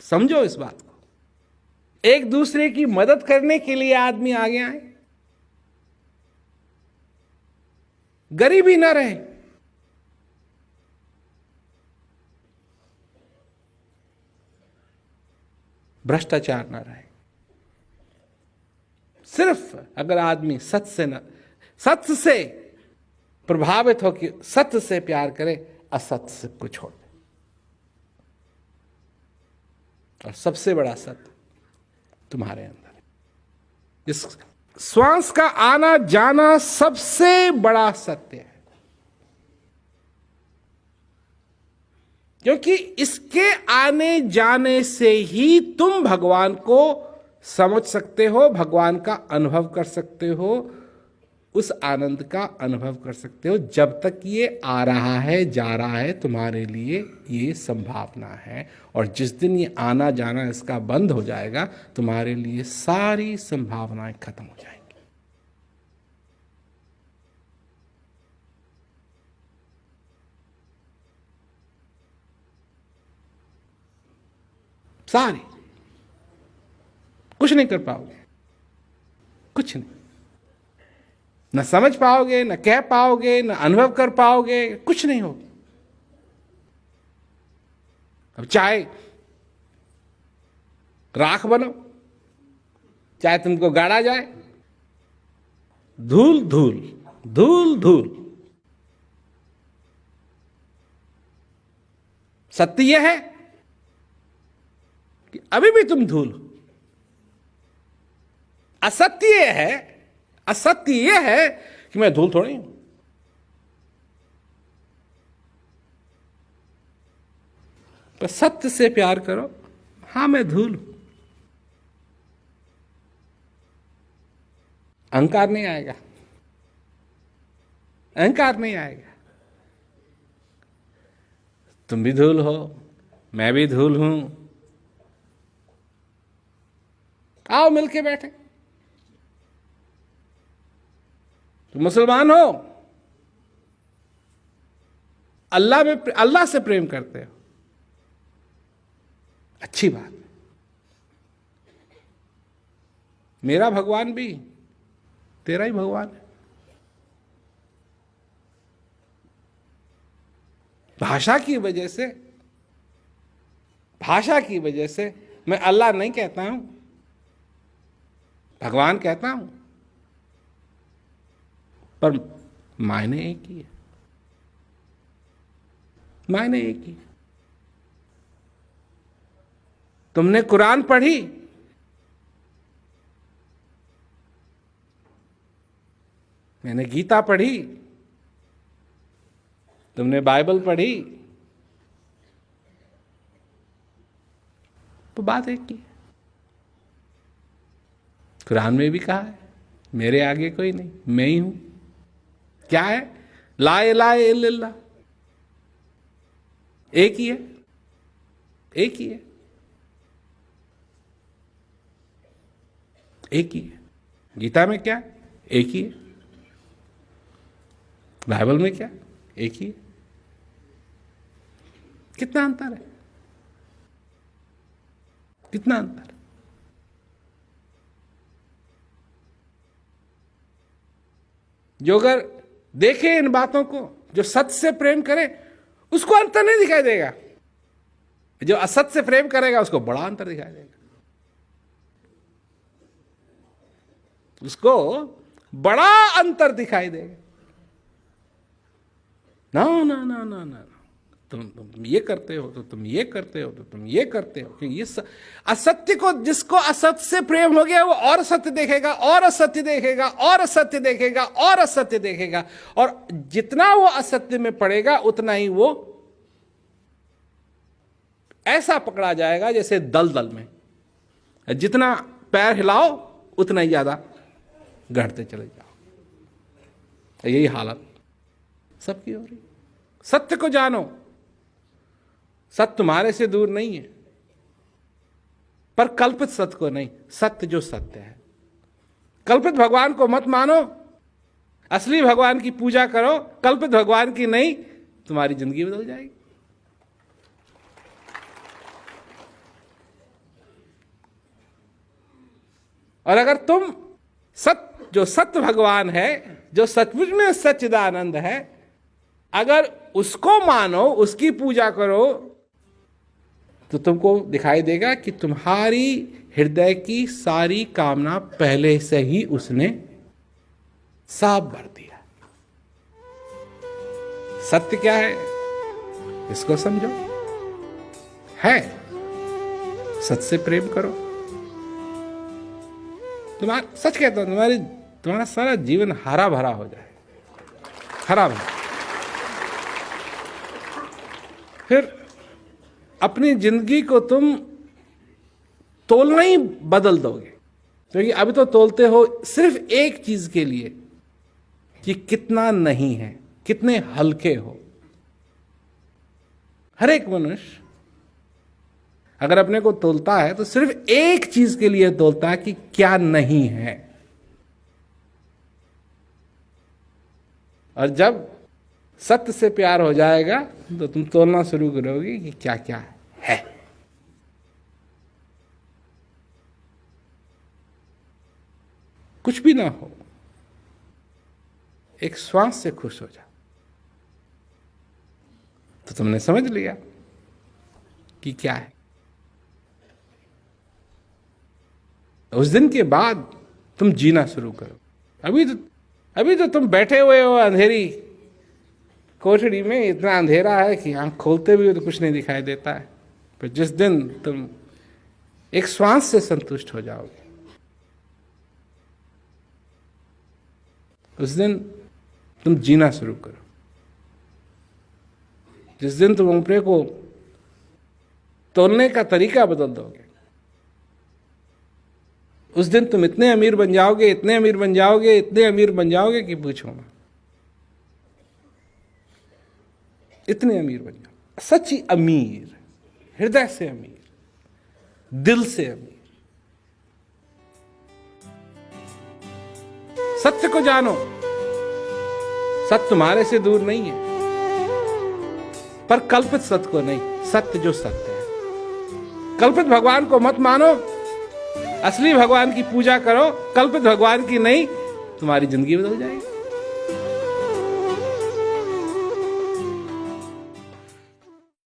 समझो इस बात को। एक दूसरे की मदद करने के लिए आदमी आगे आए, गरीबी ना रहे। भ्रष्टाचार ना रहे। सिर्फ अगर आदमी सत्य से प्रभावित हो कि सत्य से प्यार करे, असत्य से को छोड़ दे। और सबसे बड़ा सत्य तुम्हारे अंदर है। इस श्वास का आना जाना सबसे बड़ा सत्य है, क्योंकि इसके आने जाने से ही तुम भगवान को समझ सकते हो, भगवान का अनुभव कर सकते हो, उस आनंद का अनुभव कर सकते हो। जब तक ये आ रहा है जा रहा है तुम्हारे लिए ये संभावना है, और जिस दिन ये आना जाना इसका बंद हो जाएगा तुम्हारे लिए सारी संभावनाएं खत्म हो जाएंगी। सारी, कुछ नहीं कर पाओगे, कुछ नहीं, न समझ पाओगे, न कह पाओगे, न अनुभव कर पाओगे, कुछ नहीं होगा। अब चाहे राख बनो, चाहे तुमको गाड़ा जाए, धूल धूल धूल धूल, सत्य यह है कि अभी भी तुम धूल हो। असत्य यह है कि मैं धूल थोड़ी हूं। तो सत्य से प्यार करो, हां मैं धूल हूं। अहंकार नहीं आएगा, अहंकार नहीं आएगा। तुम भी धूल हो, मैं भी धूल हूं, आओ मिलके बैठे। तुम मुसलमान हो, अल्लाह से प्रेम करते हो, अच्छी बात। मेरा भगवान भी तेरा ही भगवान है। भाषा की वजह से मैं अल्लाह नहीं कहता हूं, भगवान कहता हूं, पर मायने एक ही है, मायने एक ही। तुमने कुरान पढ़ी, मैंने गीता पढ़ी, तुमने बाइबल पढ़ी, तो बात एक ही है। कुरान में भी कहा है मेरे आगे कोई नहीं, मैं ही हूं। क्या है? ला इलाहा इल्लल्लाह, एक ही है, एक ही है, एक ही है। गीता में क्या? एक ही है। बाइबल में क्या? एक ही है। कितना अंतर है, कितना अंतर। जो अगर देखे इन बातों को, जो सत्य से प्रेम करे, उसको अंतर नहीं दिखाई देगा। जो असत्य से प्रेम करेगा उसको बड़ा अंतर दिखाई देगा, उसको बड़ा अंतर दिखाई देगा। ना ना ना ना ना, तुम ये करते हो तो तुम ये करते हो तो तुम ये करते हो, क्योंकि ये असत्य को, जिसको असत्य से प्रेम हो गया वो और असत्य देखेगा, और असत्य देखेगा, और असत्य देखेगा, और असत्य देखेगा, और जितना वो असत्य में पड़ेगा उतना ही वो ऐसा पकड़ा जाएगा जैसे दलदल में, जितना पैर हिलाओ उतना ही ज्यादा गढ़ते चले जाओ। यही हालत सबकी हो रही। सत्य को जानो, सत्य तुम्हारे से दूर नहीं है, पर कल्पित सत्य को नहीं, सत्य जो सत्य है। कल्पित भगवान को मत मानो, असली भगवान की पूजा करो, कल्पित भगवान की नहीं, तुम्हारी जिंदगी बदल जाएगी। और अगर तुम जो सत्य भगवान है, जो सचमुच में सच्चिदानंद है, अगर उसको मानो, उसकी पूजा करो, तो तुमको दिखाई देगा कि तुम्हारी हृदय की सारी कामना पहले से ही उसने साफ भर दिया। सत्य क्या है इसको समझो, है सच से प्रेम करो। तुम्हारा, सच कहता हूं, तुम्हारा सारा जीवन हरा भरा हो जाए, हरा भरा। फिर अपनी जिंदगी को तुम तोलना ही बदल दोगे, क्योंकि अभी तो तोलते हो सिर्फ एक चीज के लिए कि कितना नहीं है, कितने हल्के हो। हर एक मनुष्य अगर अपने को तोलता है तो सिर्फ एक चीज के लिए तोलता है कि क्या नहीं है। और जब सत्य से प्यार हो जाएगा तो तुम तोलना शुरू करोगे कि क्या क्या है। कुछ भी ना हो, एक श्वास से खुश हो जाओ, तो तुमने समझ लिया कि क्या है। उस दिन के बाद तुम जीना शुरू करो। अभी तो तुम बैठे हुए हो अंधेरी कोठरी में, इतना अंधेरा है कि आंख खोलते भी हो तो कुछ नहीं दिखाई देता है। पर जिस दिन तुम एक श्वास से संतुष्ट हो जाओगे, उस दिन तुम जीना शुरू करो। जिस दिन तुम अपने को तोलने का तरीका बदल दोगे, उस दिन तुम इतने अमीर बन जाओगे, इतने अमीर बन जाओगे, इतने अमीर बन जाओगे कि पूछो मत। इतने अमीर बन जाओ, सच्ची अमीर, हृदय से अमीर, दिल से अमीर। सत्य को जानो, सत्य तुम्हारे से दूर नहीं है, पर कल्पित सत्य को नहीं, सत्य जो सत्य है। कल्पित भगवान को मत मानो, असली भगवान की पूजा करो। कल्पित भगवान की नहीं, तुम्हारी जिंदगी बदल जाएगी।